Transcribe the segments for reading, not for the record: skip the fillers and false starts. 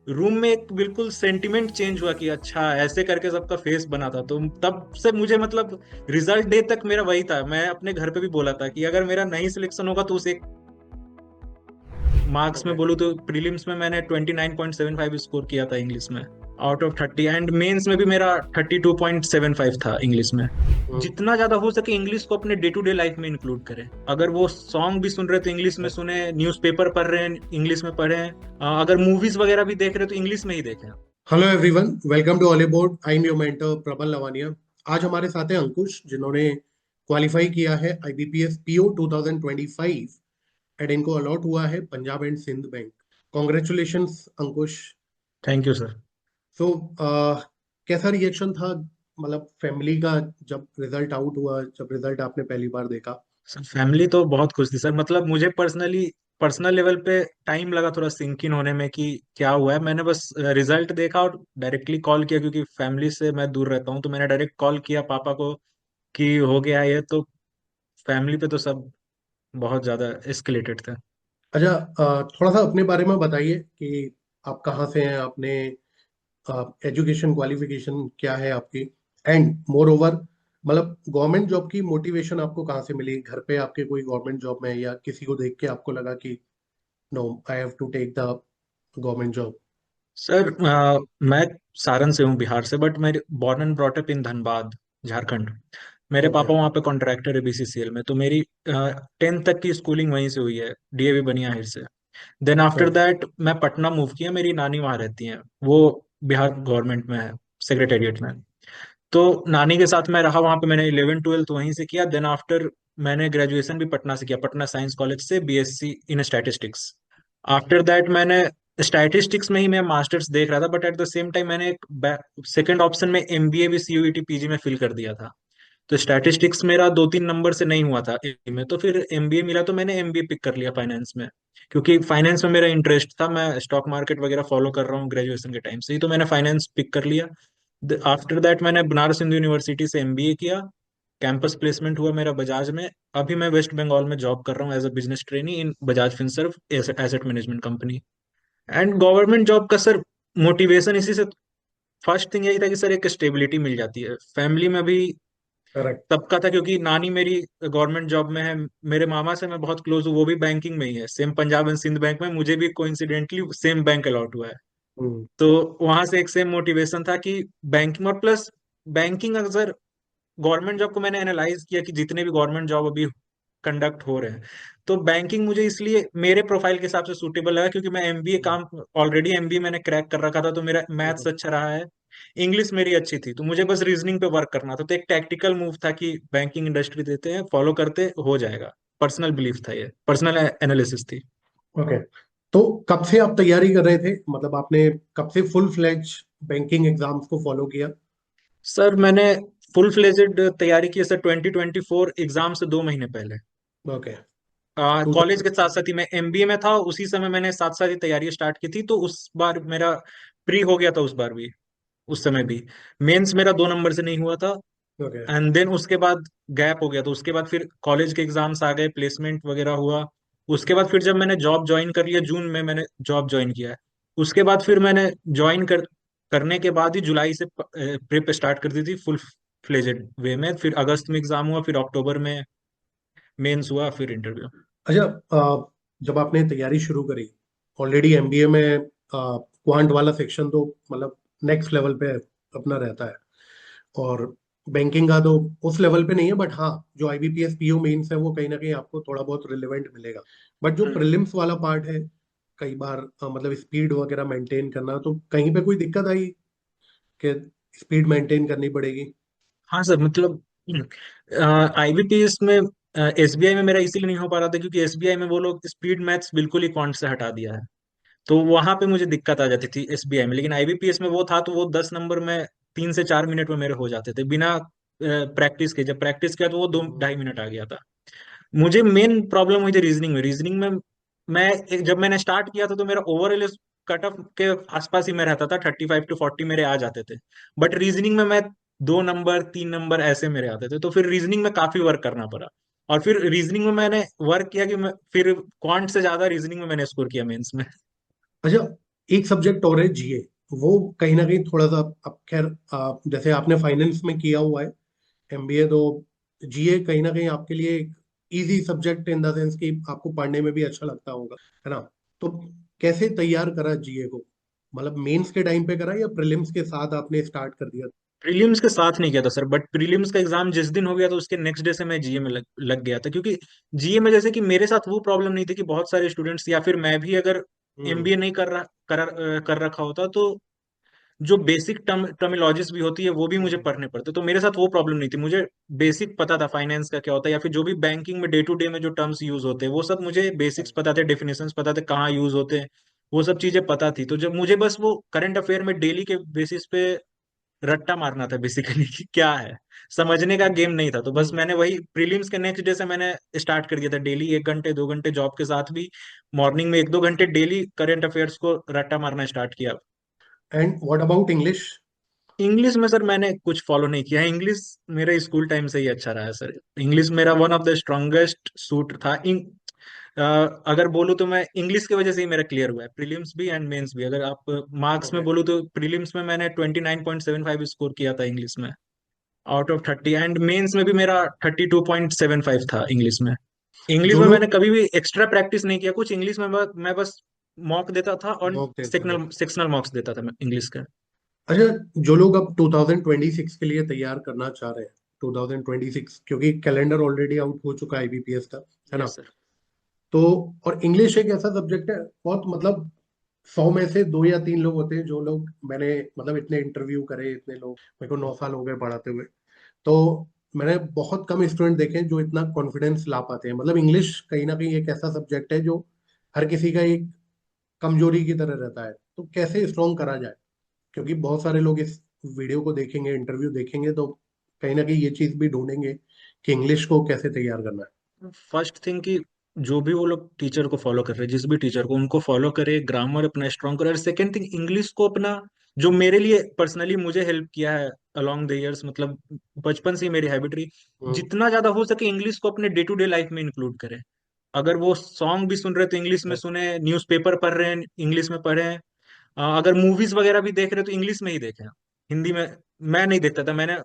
Room में एक बिल्कुल सेंटिमेंट चेंज हुआ कि अच्छा ऐसे करके सबका फेस बना था। तो तब से मुझे मतलब रिजल्ट डे तक मेरा वही था। मैं अपने घर पे भी बोला था कि अगर मेरा नहीं सिलेक्शन होगा तो उसे मार्क्स में ओके। बोलूँ तो प्रीलिम्स में मैंने 29.75 स्कोर किया था इंग्लिश में, आउट ऑफ 30। एंड मेंस में भी मेरा 32.75 था इंग्लिश में। हम्म। जितना ज्यादा हो सके इंग्लिश को अपने डे टू डे लाइफ में इंक्लूड करें। अगर वो सॉन्ग भी सुन रहे तो इंग्लिश में सुने, न्यूज़पेपर पढ़ रहे हैं इंग्लिश में पढ़ें, अगर मूवीज वगैरह भी देख रहे तो इंग्लिश में ही देखें। Hello everyone, welcome to Oliveboard. I am your mentor Prabal Lavania. आज हमारे साथ हैं अंकुश, जिन्होंने क्वालिफाई किया है आईबीपीएस पीओ 2025 एंड इनको अलॉट हुआ है Punjab and Sind bank. Congratulations Ankush. Thank you sir. So कैसा रिएक्शन था, मतलब फैमिली का, जब रिजल्ट आउट हुआ, जब रिजल्ट आपने पहली बार देखा? सर फैमिली तो बहुत खुश थी सर। मतलब मुझे पर्सनल लेवल पे टाइम लगा थोड़ा सिंक इन होने में कि क्या हुआ है। मैंने बस रिजल्ट देखा और डायरेक्टली कॉल किया, क्योंकि फैमिली से मैं दूर रहता हूँ। तो मैंने डायरेक्ट कॉल किया पापा को कि हो गया है ये। तो फैमिली पे तो सब बहुत ज्यादा एस्केलेटेड थे। अच्छा, थोड़ा सा अपने बारे में बताइए कि आप कहाँ से हैं, आपने एजुकेशन क्वालिफिकेशन क्या है आपकी, एंड मोर ओवर मतलब गवर्नमेंट जॉब की मोटिवेशन आपको कहाँ से मिली? घर पे आपके कोई गवर्नमेंट जॉब में, या किसी को देख के आपको लगा कि no, I have to take the government job? Sir मैं सारण से हूँ, बिहार से, बट मैं born and brought up in Dhanbad, Jharkhand. मेरे ओके। पापा वहाँ पे कॉन्ट्रैक्टर है बीसीसीएल में। तो मेरी 10th तक की स्कूलिंग वहीं से हुई है, डीएवी बनिया से। देन आफ्टर दैट मैं पटना मूव किया। मेरी नानी वहाँ रहती हैं, वो बिहार गवर्नमेंट में है, सेक्रेटेरिएट में। तो नानी के साथ मैं रहा वहाँ पे। मैंने 11th 12th वहीं से किया। देन आफ्टर मैंने ग्रेजुएशन भी पटना से किया, पटना साइंस कॉलेज से, BSc in statistics. After that मैंने स्टैटिस्टिक्स में ही मैं मास्टर्स देख रहा था, but at the same time मैंने एक सेकंड ऑप्शन में एमबीए भी सीयूईटी पीजी में फिल कर दिया था। तो स्टैटिस्टिक्स मेरा 2-3 नंबर से नहीं हुआ था A में, तो फिर एमबीए मिला तो मैंने एमबीए पिक कर लिया फाइनेंस में। क्योंकि फाइनेंस में मेरा इंटरेस्ट था, मैं स्टॉक मार्केट वगैरह फॉलो कर रहा हूँ ग्रेजुएशन के टाइम से ही, तो मैंने फाइनेंस पिक कर लिया। आफ्टर दैट मैंने बनारस हिंदू यूनिवर्सिटी से एमबीए किया। कैंपस प्लेसमेंट हुआ मेरा बजाज में। अभी मैं वेस्ट बंगाल में जॉब कर रहा हूँ as a business trainee in Bajaj Finserv asset management company. And government job का सर मोटिवेशन इसी से, फर्स्ट थिंग यही था कि सर एक स्टेबिलिटी मिल जाती है। फैमिली में भी करेक्ट। सबका था, क्योंकि नानी मेरी गवर्नमेंट जॉब में है। मेरे मामा से मैं बहुत क्लोज हूँ, वो भी बैंकिंग में ही है, same Punjab and Sind bank में। मुझे भी कोइंसिडेंटली सेम बैंक अलॉट हुआ है। हम्म। तो वहां से एक सेम मोटिवेशन था कि बैंकिंग, और प्लस बैंकिंग, अगर गवर्नमेंट जॉब को मैंने एनालाइज किया कि जितने भी गवर्नमेंट जॉब अभी कंडक्ट हो रहे हैं, तो बैंकिंग मुझे इसलिए मेरे प्रोफाइल के हिसाब से सूटेबल लगा, क्योंकि मैं एमबीए काम ऑलरेडी एमबीए मैंने क्रैक कर रखा था। तो मेरा मैथ्स अच्छा रहा है, इंग्लिश मेरी अच्छी थी, तो मुझे बस रीजनिंग पे वर्क करना था। तो एक टैक्टिकल मूव था कि बैंकिंग इंडस्ट्री देते हैं, फॉलो करते हो जाएगा। पर्सनल बिलीफ था, ये पर्सनल एनालिसिस थी। ओके। तो कब से आप तैयारी कर रहे थे, मतलब आपने कब से फुल फ्लेज बैंकिंग एग्जाम्स को फॉलो किया? सर मैंने फुल फ्लेजेड तैयारी की है सर 2024 एग्जाम से 2 महीने पहले। ओके। कॉलेज के साथ साथ ही मैं एमबीए में था, उसी समय मैंने साथ साथ ही तैयारी स्टार्ट की थी। तो उस बार मेरा प्री हो गया था, उस बार भी, उस समय भी मेंस मेरा 2 नंबर से नहीं हुआ था। ओके। एंड देन उसके बाद गैप हो गया, तो उसके बाद फिर कॉलेज के एग्जाम्स आ गए, प्लेसमेंट वगैरह हुआ। उसके बाद फिर जब मैंने जॉब ज्वाइन कर लिया, जून में मैंने जॉब ज्वाइन किया है। उसके बाद फिर मैंने करने के बाद ही जुलाई से प्रेप स्टार्ट कर दी थी फुल फ्लेजेड वे में। फिर अगस्त में एग्जाम हुआ, फिर अक्टूबर में मेंस हुआ, फिर इंटरव्यू। अच्छा, जब आपने तैयारी शुरू करी, ऑलरेडी एमबीए में क्वांट वाला सेक्शन तो मतलब नेक्स्ट लेवल पे अपना रहता है, और बैंकिंग का तो उस लेवल पे नहीं है, बट हाँ, जो आईबीपीएस पीओ मेंस है वो कहीं ना कहीं आपको थोड़ा बहुत रिलेवेंट मिलेगा। बट जो प्रीलिम्स वाला पार्ट है, कई बार मतलब स्पीड वगैरह मेंटेन करना, तो कहीं पे कोई दिक्कत आई कि स्पीड मेंटेन करनी पड़ेगी? हाँ सर, मतलब आईबीपीएस में, एसबीआई में मेरा इसीलिए नहीं हो पा रहा था क्योंकि एसबीआई में वो लोग स्पीड मैथ्स बिल्कुल ही क्वांट से हटा दिया है। तो वहां पे मुझे दिक्कत आ जाती थी एसबीआई में। लेकिन आईबीपीएस में वो था, तो वो 10 नंबर में 3 से 4 मिनट में मेरे हो जाते थे बिना प्रैक्टिस के। जब प्रैक्टिस किया तो वो दो हम्म। ढाई मिनट आ गया था। मुझे मेन प्रॉब्लम हुई थी रीजनिंग में। जब मैंने स्टार्ट किया था तो मेरा ओवरऑल कट ऑफ के आसपास ही मैं रहता था, 35 to 40 मेरे आ जाते थे। बट रीजनिंग में मैं 2 नंबर 3 नंबर ऐसे मेरे आते थे। तो फिर रीजनिंग में काफी वर्क करना पड़ा। और फिर रीजनिंग में मैंने वर्क किया कि मैं फिर क्वांट से ज्यादा रीजनिंग में मैंने स्कोर किया मेंस में। अच्छा, एक सब्जेक्ट और है जीए। वो कहीं ना कहीं थोड़ा सा, अब खैर जैसे आपने फाइनेंस में किया हुआ है एमबीए, तो जीए कहीं ना कहीं आपके लिए एक easy subject in the sense कि आपको पढ़ने में भी अच्छा लगता होगा, है ना? तो कैसे तैयार करा जीए को? मतलब मेंस के टाइम पे करा या प्रीलिम्स के साथ आपने स्टार्ट कर दिया? प्रीलिम्स के साथ नहीं किया था सर, बट प्रीलिम्स का एग्जाम जिस दिन हो गया तो उसके नेक्स्ट डे से मैं जीए में लग गया था, क्योंकि जीए में जैसे कि मेरे साथ वो प्रॉब्लम नहीं थी कि बहुत सारे स्टूडेंट्स या फिर मैं भी अगर हम्म। एमबीए नहीं कर रखा होता तो जो बेसिक टर्मिनोलॉजीज भी होती है वो भी मुझे हम्म। पढ़ने पड़ते, तो मेरे साथ वो प्रॉब्लम नहीं थी। मुझे बेसिक पता था फाइनेंस का क्या होता है, या फिर जो भी बैंकिंग में डे टू डे में जो टर्म्स यूज होते हैं वो सब मुझे बेसिक्स पता थे, डेफिनेशंस पता थे कहाँ यूज होते हैं, वो सब चीजें पता थी। तो जब मुझे बस वो करंट अफेयर में डेली के बेसिस पे रट्टा मारना था बेसिकली कि क्या है, समझने का गेम नहीं था। तो बस हम्म। मैंने वही प्रीलिम्स के नेक्स्ट डे से मैंने स्टार्ट कर दिया था, डेली 1 घंटे 2 घंटे जॉब के साथ भी मॉर्निंग में 1-2 घंटे डेली करंट अफेयर्स को रट्टा मारना स्टार्ट किया। And what about English? English में सर मैंने कुछ फॉलो नहीं किया है, इंग्लिश मेरे स्कूल टाइम से ही अच्छा रहा है सर। इंग्लिश मेरा one of the strongest suit था। अगर बोलूँ तो मैं इंग्लिश की वजह से ही मेरा क्लियर हुआ है, प्रीलिम्स भी एंड मेंस भी। अगर आप मार्क्स में ओके। बोलूँ तो प्रीलिम्स में मैंने 29.75 स्कोर किया था इंग्लिश में आउट ऑफ 30, एंड मेंस में भी मेरा 32.75 था इंग्लिश में। इंग्लिश जो में मैंने लोग कभी भी एक्स्ट्रा प्रैक्टिस नहीं किया कुछ, इंग्लिश में मैं बस मॉक देता था और मॉक देते थे। सेक्शनल सेक्शनल मॉक्स देता था मैं इंग्लिश का। अच्छा, जो लोग अब 2026 के लिए तैयार करना चाह रहे हैं, 2026 क्योंकि कैलेंडर ऑलरेडी आउट हो चुका है आईबीपीएस का, है ना? Yes sir. तो और इंग्लिश एक ऐसा सब्जेक्ट है, बहुत मतलब 100 में से 2 या 3 लोग होते हैं जो लोग, मैंने मतलब इतने इंटरव्यू करे, इतने लोग, मेरे को 9 साल हो गए पढ़ाते हुए, तो मैंने बहुत कम स्टूडेंट देखे हैं जो इतना कॉन्फिडेंस ला पाते हैं। मतलब इंग्लिश कहीं ना कहीं एक ऐसा सब्जेक्ट है जो हर किसी का एक कमजोरी की तरह रहता है, तो कैसे स्ट्रॉन्ग करा जाए? क्योंकि बहुत सारे लोग इस वीडियो को देखेंगे, इंटरव्यू देखेंगे, तो कहीं ना कहीं ये चीज भी ढूंढेंगे कि इंग्लिश को कैसे तैयार करना फर्स्ट थिंग कि जो भी वो लोग टीचर को फॉलो कर रहे हैं, जिस भी टीचर को, उनको फॉलो करे, ग्रामर अपना स्ट्रॉन्ग करे। और सेकंड थिंग, इंग्लिश को अपना, जो मेरे लिए पर्सनली मुझे हेल्प किया है अलोंग द इयर्स, मतलब बचपन से ही मेरी हैबिट रही, है। जितना ज्यादा हो सके इंग्लिश को अपने डे टू डे लाइफ में इंक्लूड करें। अगर वो सॉन्ग भी सुन रहे तो इंग्लिश में सुने, न्यूज़पेपर पढ़ रहे हैं इंग्लिश में पढ़ें, अगर मूवीज वगैरह भी देख रहे हो तो इंग्लिश में ही देखें। हिंदी में मैं नहीं देखता था, मैंने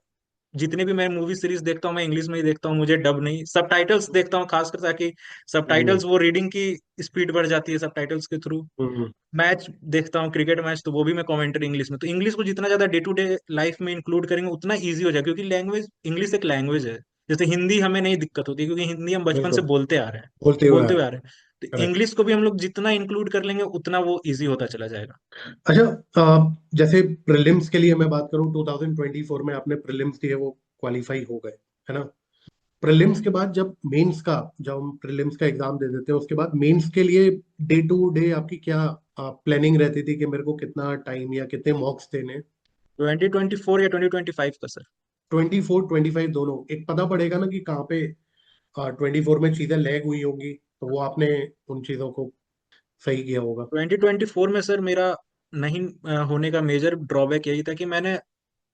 जितने भी मैं मूवी सीरीज देखता हूँ मैं इंग्लिश में ही देखता हूँ, मुझे डब नहीं, सब टाइटल्स देखता हूँ खासकर, ताकि सब हम्म। टाइटल्स वो रीडिंग की स्पीड बढ़ जाती है सब टाइटल्स के थ्रू। हम्म। मैच देखता हूँ क्रिकेट मैच, तो वो भी मैं कमेंट्री इंग्लिश में। तो इंग्लिश को जितना ज्यादा डे टू डे लाइफ में इंक्लूड करेंगे उतना ईजी हो जाए, क्योंकि लैंग्वेज, इंग्लिश एक लैंग्वेज है। जैसे हिंदी हमें नहीं दिक्कत होती क्योंकि हिंदी हम बचपन से बिल्कुल। बोलते आ रहे हैं, बोलते हुए आ बोलते रहे हुए हैं। आ रहे हैं। तो करेक्ट। इंग्लिश को भी हम लोग जितना इंक्लूड कर लेंगे उतना वो ईजी होता चला जाएगा। अच्छा, जैसे प्रीलिम्स के लिए मैं बात करूं, 2024 में आपने प्रीलिम्स दिए, वो क्वालिफाई हो गए, है ना? प्रीलिम्स के बाद जब मेंस का, जब हम प्रीलिम्स का एग्जाम दे देते हैं, उसके बाद मेंस के लिए डे टू डे आपकी क्या प्लानिंग रहती थी कि मेरे को कितना टाइम या कितने मॉक्स देने? 2024 या 2025 का सर? 24 25 दोनों एक पता पड़ेगा ना कि कहाँ पे 24 में चीजें लैग हुई होंगी, तो वो आपने उन चीजों को सही किया होगा। 2024 में सर मेरा नहीं होने का मेजर ड्रॉबैक यही था कि मैंने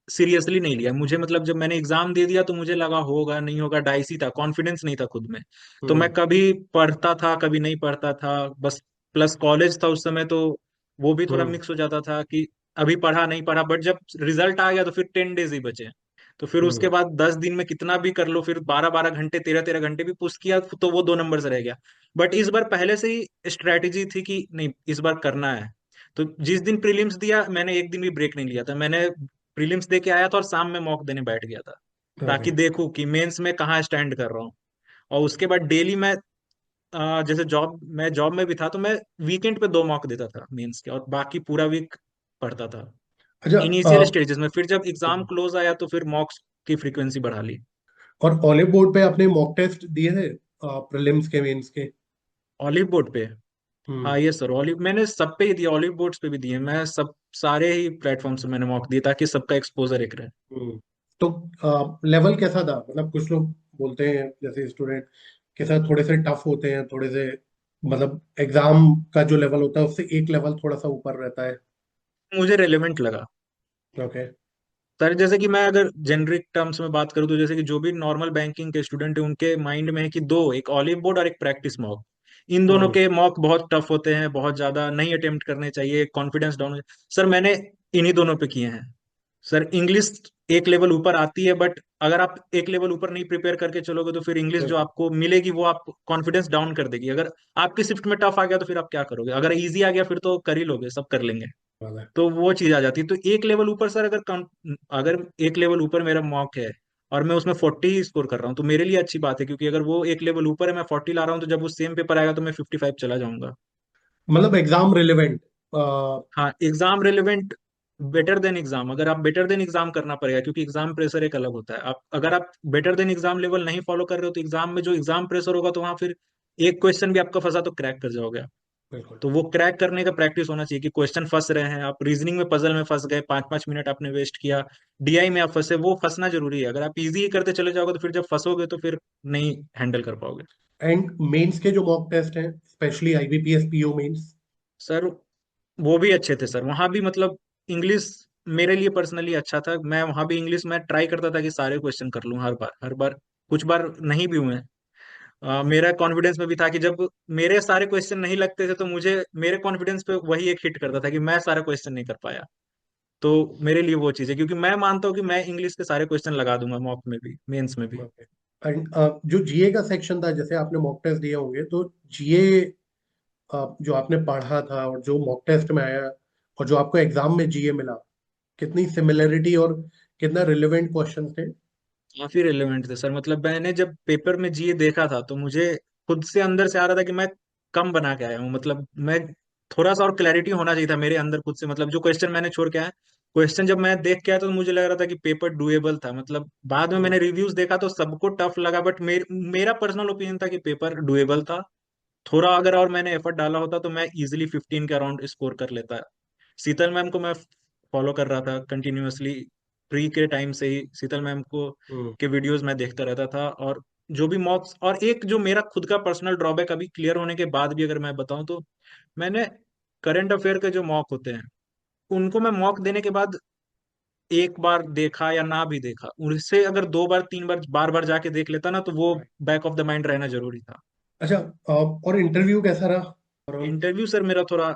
सीरियसली नहीं लिया। मुझे मतलब जब मैंने एग्जाम दे दिया तो मुझे लगा होगा नहीं होगा, डाइस ही था, कॉन्फिडेंस नहीं था खुद में। तो मैं हम्म। कभी पढ़ता था कभी नहीं पढ़ता था बस। प्लस कॉलेज था उस समय, तो वो भी थोड़ा हम्म। मिक्स हो जाता था कि अभी पढ़ा नहीं पढ़ा। बट जब रिजल्ट आ गया तो फिर 10 डेज ही बचे, तो फिर उसके हम्म। बाद 10 दिन में कितना भी कर लो, फिर 12 12 घंटे 13 13 घंटे भी पुश किया तो वो 2 नंबर से रह गया। बट इस बार पहले से ही स्ट्रैटेजी थी कि नहीं इस बार करना है। तो जिस दिन प्रीलिम्स दिया मैंने एक दिन भी ब्रेक नहीं लिया था, मैंने प्रीलिम्स दे के आया था और शाम में मॉक देने बैठ गया था, ताकि अरे। देखूं कि मेंस में कहाँ स्टैंड कर रहा हूँ। और उसके बाद डेली मैं जैसे जॉब में भी था तो मैं वीकेंड पे 2 मॉक देता था मेंस के, और बाकी पूरा वीक पढ़ता था अच्छा। इनिशियल स्टेजेस में। फिर जब एग्जाम क्लोज आया तो फिर मॉक्स की फ्रीक्वेंसी बढ़ा ली। और ऑलिव बोर्ड पे आपने मॉक टेस्ट दिए थे प्रीलिम्स के, मेंस के? ऑलिव बोर्ड पे? हम्म। हाँ ये सर, ऑलिव मैंने सब पे ही दिया, ऑलिव बोर्ड्स पे भी दिए, मैं सब सारे ही प्लेटफॉर्म से मैंने मॉक दिए ताकि सबका एक्सपोजर एक रहे। हम्म। तो लेवल कैसा था? मतलब कुछ लोग बोलते हैं जैसे स्टूडेंट के साथ थोड़े से टफ होते हैं, थोड़े से, मतलब एग्जाम का जो लेवल होता है उससे एक लेवल थोड़ा सा ऊपर रहता है। मुझे रेलेवेंट लगा ओके। सर। जैसे कि मैं अगर जेनरिक टर्म्स में बात करूँ तो जैसे कि जो भी नॉर्मल बैंकिंग के स्टूडेंट है उनके माइंड में है कि दो, एक ऑलिव बोर्ड और एक प्रैक्टिस मॉक। इन दोनों हम्म। के मॉक बहुत टफ होते हैं, बहुत ज्यादा नहीं अटेम्प्ट करने चाहिए, कॉन्फिडेंस डाउन हो। सर मैंने इन्हीं दोनों पे किए हैं। सर इंग्लिश एक लेवल ऊपर आती है, बट अगर आप एक लेवल ऊपर नहीं प्रिपेयर करके चलोगे तो फिर इंग्लिश जो बिल्कुल। आपको मिलेगी वो आप कॉन्फिडेंस डाउन कर देगी। अगर आपकी शिफ्ट में टफ आ गया तो फिर आप क्या करोगे? अगर इजी आ गया फिर तो कर ही लोगे, सब कर लेंगे। वाला है। तो वो चीज आ जाती है। तो एक लेवल ऊपर सर, अगर एक लेवल ऊपर मेरा मॉक है और मैं उसमें 40 स्कोर कर रहा हूँ तो मेरे लिए अच्छी बात है, क्योंकि अगर वो एक लेवल ऊपर है, मैं 40 ला रहा हूँ, तो जब वो सेम पेपर आएगा तो मैं 55 चला जाऊंगा। मतलब एग्जाम रिलेवेंट। हाँ, exam relevant, better than exam. अगर आप बेटर देन एग्जाम करना पड़ेगा, क्योंकि एग्जाम प्रेशर एक अलग होता है। आप अगर आप बेटर देन एग्जाम लेवल नहीं फॉलो कर रहे हो तो एग्जाम में जो एग्जाम प्रेशर होगा, तो वहां फिर एक क्वेश्चन भी आपका फंसा तो क्रैक कर जाओगे आप। बिल्कुल। तो वो क्रैक करने का प्रैक्टिस होना चाहिए, कि क्वेश्चन फंस रहे हैं, आप रीजनिंग में पजल में फंस गए, 5 5 मिनट आपने वेस्ट किया, डीआई में आप फंसे, वो फंसना जरूरी है। अगर आप इजी ही करते चले जाओगे तो फिर जब फंसोगे तो फिर नहीं हैंडल कर पाओगे। एंड मेंस के जो मॉक टेस्ट हैं, specially IBPS PO mains. Sir वो भी अच्छे थे सर, वहां भी मतलब इंग्लिश मेरे लिए पर्सनली अच्छा था। मैं वहां भी इंग्लिश में ट्राई करता था कि सारे क्वेश्चन कर लूं, हर बार हर बार। कुछ बार नहीं भी हुए। मेरा कॉन्फिडेंस में भी था कि जब मेरे सारे क्वेश्चन नहीं लगते थे तो मुझे मेरे कॉन्फिडेंस पे वही एक हिट करता था कि मैं सारा क्वेश्चन नहीं कर पाया। तो मेरे लिए वो चीज़ है, क्योंकि मैं मानता हूँ कि मैं इंग्लिश के सारे क्वेश्चन लगा दूंगा, मॉक में भी मेंस में भी। ओके। एंड जो जीए का सेक्शन था, जैसे आपने मॉक टेस्ट दिए होंगे, तो जीए जो आपने पढ़ा था और जो मॉक टेस्ट में आया और जो आपको एग्जाम में जीए मिला, कितनी सिमिलरिटी और कितना रिलेवेंट क्वेश्चन थे? काफी रिलेवेंट थे सर। मतलब मैंने जब पेपर में जीए देखा था तो मुझे खुद से अंदर से आ रहा था कि मैं कम बना के आया हूँ। मतलब मैं थोड़ा सा और क्लैरिटी होना चाहिए था मेरे अंदर खुद से। मतलब जो क्वेश्चन मैंने छोड़ के आया, क्वेश्चन जब मैं देख के आया तो मुझे लग रहा था कि पेपर डुएबल था। मतलब बाद में हम्म। मैंने रिव्यूज देखा तो सबको टफ लगा, बट मेरा पर्सनल ओपिनियन था कि पेपर डुएबल था। थोड़ा अगर और मैंने एफर्ट डाला होता तो मैं इजिली 15 के अराउंड स्कोर कर लेता। शीतल मैम को मैं फॉलो कर रहा था कंटिन्यूअसली, प्री के टाइम से ही शीतल मैम को हम्म। के वीडियोस मैं देखता रहता था। और जो भी मॉक्स, और एक जो मेरा खुद का पर्सनल ड्रॉबैक अभी क्लियर होने के बाद भी अगर मैं बताऊं तो, मैंने करंट अफेयर के जो मॉक होते हैं उनको मैं मॉक देने के बाद एक बार देखा या ना भी देखा, उससे अगर 2 बार 3 बार बार बार जाके देख लेता ना, तो वो बैक ऑफ द माइंड रहना जरूरी था। अच्छा। और इंटरव्यू कैसा रहा ओवरऑल? इंटरव्यू सर मेरा थोड़ा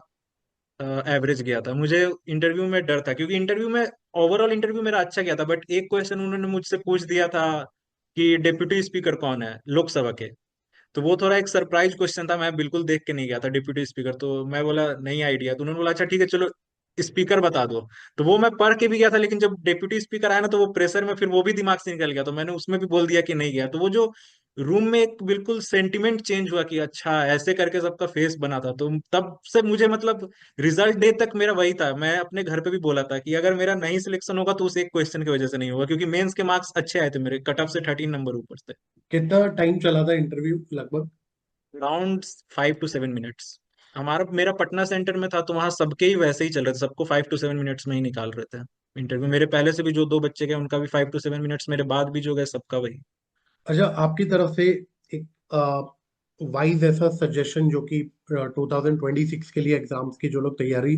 एवरेज गया था। मुझे इंटरव्यू में डर था, क्योंकि इंटरव्यू में ओवरऑल इंटरव्यू मेरा अच्छा गया था, बट एक क्वेश्चन उन्होंने मुझसे पूछ दिया था कि डिप्यूटी स्पीकर कौन है लोकसभा के। तो वो थोड़ा एक सरप्राइज क्वेश्चन था, मैं बिल्कुल देख के नहीं गया था डिप्यूटी स्पीकर। तो मैं बोला नहीं आइडिया, तो उन्होंने बोला अच्छा ठीक है चलो स्पीकर बता दो। तो वो मैं पढ़ के भी गया था, लेकिन जब डिप्यूटी स्पीकर आया ना तो वो प्रेशर में फिर वो भी दिमाग से निकल गया, तो मैंने उसमें भी बोल दिया कि नहीं गया। तो वो जो रूम में एक बिल्कुल सेंटिमेंट चेंज हुआ कि अच्छा ऐसे करके सबका फेस बना था। तो तब से मुझे मतलब रिजल्ट डे तक मेरा वही था। मैं अपने घर पे भी बोला था कि अगर मेरा नहीं सिलेक्शन होगा तो उस एक क्वेश्चन की वजह से नहीं होगा, क्योंकि मेंस के मार्क्स अच्छे आए थे, मेरे कट ऑफ से 13 नंबर ऊपर थे। कितना टाइम चला था इंटरव्यू लगभग? Around 5 to 7 minutes. हमारा मेरा पटना सेंटर में था तो वहाँ सबके ही वैसे ही चल रहे थे, सबको 5 to 7 मिनट्स में ही निकाल रहे थे इंटरव्यू। मेरे पहले से भी जो 2 बच्चे गए उनका भी 5 to 7 मिनट्स, मेरे बाद भी जो गए सबका वही। अच्छा, आपकी तरफ से एक वाइज ऐसा सजेशन जो कि 2026 के लिए एग्जाम्स की जो लोग तैयारी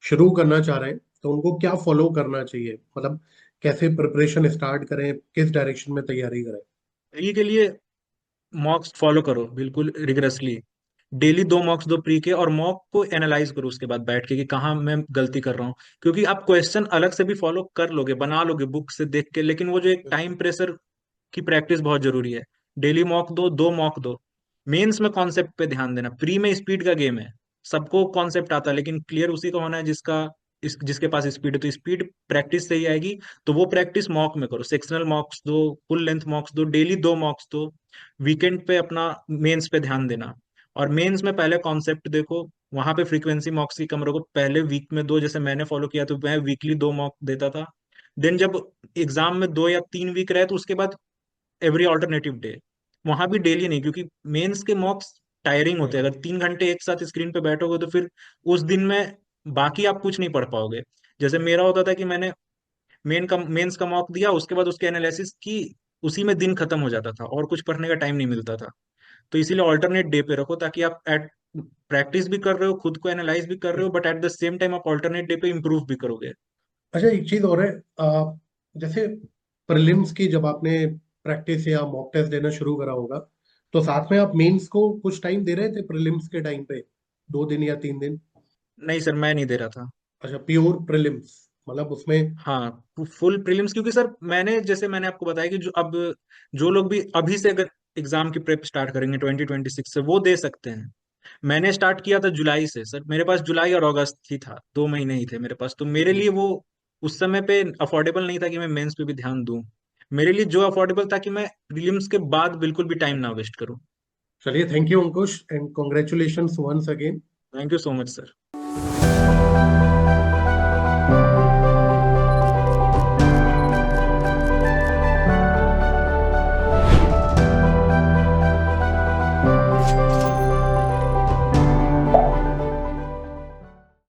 शुरू करना चाह रहे हैं, तो उनको क्या फॉलो करना चाहिए? मतलब कैसे प्रिपरेशन स्टार्ट करें, किस डायरेक्शन में तैयारी करें? प्री के लिए मॉक्स फॉलो करो बिल्कुल रिगरसली। डेली 2 मॉक्स दो प्री के, और मॉक को एनालाइज करो उसके बाद बैठ के कि कहाँ मैं गलती कर रहा हूँ। क्योंकि आप क्वेश्चन अलग से भी फॉलो कर लोगे, बना लोगे बुक से देख के, लेकिन वो जो एक टाइम बिल्कुल। प्रेशर की प्रैक्टिस बहुत जरूरी है। डेली मॉक दो, 2 मॉक दो। मेंस में कॉन्सेप्ट पे ध्यान देना, प्री में स्पीड का गेम है। सबको कॉन्सेप्ट आता है, लेकिन क्लियर उसी का होना है जिसके पास स्पीड है। तो स्पीड प्रैक्टिस से ही आएगी। तो वो प्रैक्टिस मॉक में करो, सेक्शनल मॉक्स दो, फुल लेंथ मॉक्स दो, डेली 2 मॉक्स दो। वीकेंड पे अपना मेंस पे ध्यान देना। और मेंस में पहले कॉन्सेप्ट देखो, वहां पे फ्रीक्वेंसी मॉक्स की कम रखो, पहले वीक में दो, जैसे मैंने फॉलो किया तो मैं वीकली 2 मॉक देता था। देन जब एग्जाम में 2 या 3 वीक रहे तो उसके बाद एवरी ऑल्टरनेटिव डे। वहां भी डेली नहीं, क्योंकि मेंस के मॉक्स टायरिंग होते हैं। बिल्कुल। अगर 3 घंटे एक साथ स्क्रीन पे बैठोगे तो फिर उस दिन में बाकी आप कुछ नहीं पढ़ पाओगे। जैसे मेरा होता था कि मैंने मेंस का मॉक दिया, उसके बाद उसके एनालिसिस की, उसी में दिन खत्म हो जाता था और कुछ पढ़ने का टाइम नहीं मिलता था। तो इसीलिए ऑल्टरनेट डे पे रखो, ताकि आप एट प्रैक्टिस भी कर रहे हो, खुद को एनालाइज भी कर रहे हो, but at the same time आप ऑल्टरनेट डे पे इंप्रूव भी करोगे। अच्छा, एक चीज और है। जैसे प्रीलिम्स की जब आपने प्रैक्टिस या मॉक टेस्ट देना शुरू करा होगा, तो साथ में आप मेंस को कुछ टाइम दे रहे थे प्रीलिम्स के टाइम पे, 2 दिन या 3 दिन? नहीं सर, मैं नहीं दे रहा था। अच्छा, प्योर प्रीलिम्स, मतलब उसमें। हाँ, फुल प्रीलिम्स, क्योंकि सर मैंने, जैसे मैंने आपको बताया कि जो लोग भी अभी से अगर एग्जाम की प्रेप स्टार्ट करेंगे 2026 से, वो दे सकते हैं। मैंने स्टार्ट किया था जुलाई से सर, मेरे पास जुलाई और अगस्त ही था, 2 महीने ही थे मेरे पास, तो मेरे लिए वो उस समय पे अफोर्डेबल नहीं था कि मैं मेंस पे भी ध्यान दूं। मेरे लिए जो अफोर्डेबल था कि मैं प्रीलिम्स के बाद बिल्कुल भी टाइम ना वेस्ट करूं। चलिए, thank you Ankush, and congratulation once again. Thank you so much sir.